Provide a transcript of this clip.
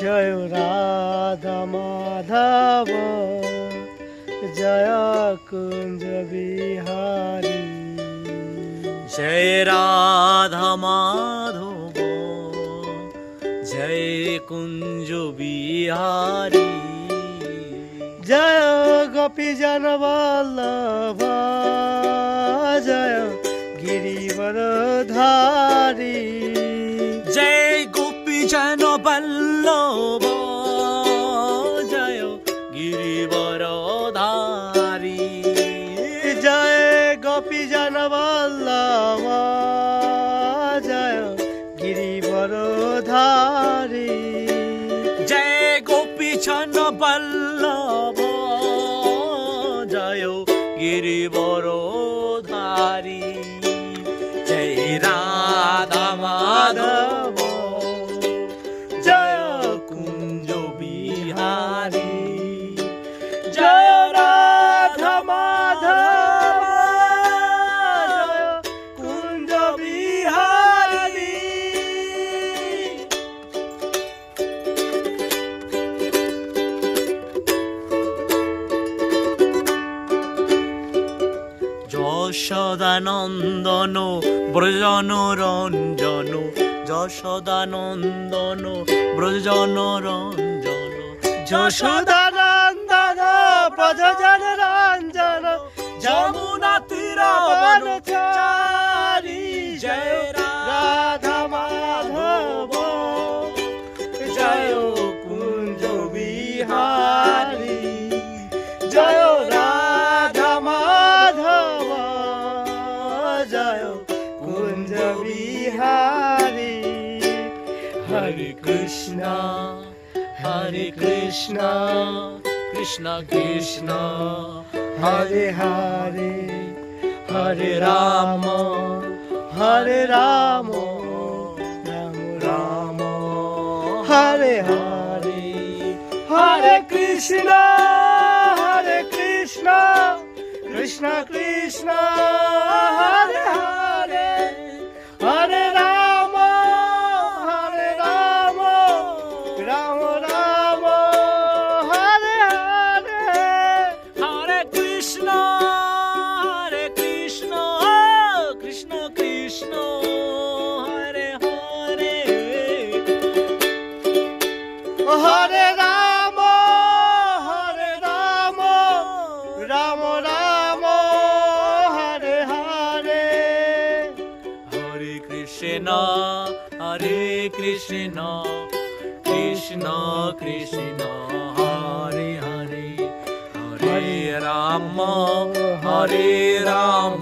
Joy Radha Madhav Joy Kunj Bihari Joy Radha Madhav Joy Kunj Bihari Joy Gopi John Vallabh Joy গিরিবরধারী Joy Gopi John Vallabh Joy গিরিবরধারী Joy Gopi John Vallabh Joy গিরিবরধারী Joy Gopi John Vallabh Joy গিরিবরধারী Joy Radha Madhav Joy Kunj Bihari Joy Radha Madhav Joy Kunj Bihari Yashodanandan ব্রজন Ranjan Yashodanandan ব্রজন Ranjan Yashodanandan ব্রজজন Ranjan Jamuna তীরবনচারী Joy Radha Madhav Joy Kunj Bihari Joy Radha Madhav Joy Kunj Bihari Hare Krishna Krishna Krishna Hare Hare Hare Ram Hare Ram Ram Ram Hare Hare Hare Krishna Krishna Krishna Hare Hare Hare Ram Ram Ram Hare Hare Hare Krishna Krishna Krishna Hare Hare Hare Ram Ram Ram Hare Hare Hare Krishna Krishna Krishna Hare Hare Hare Ram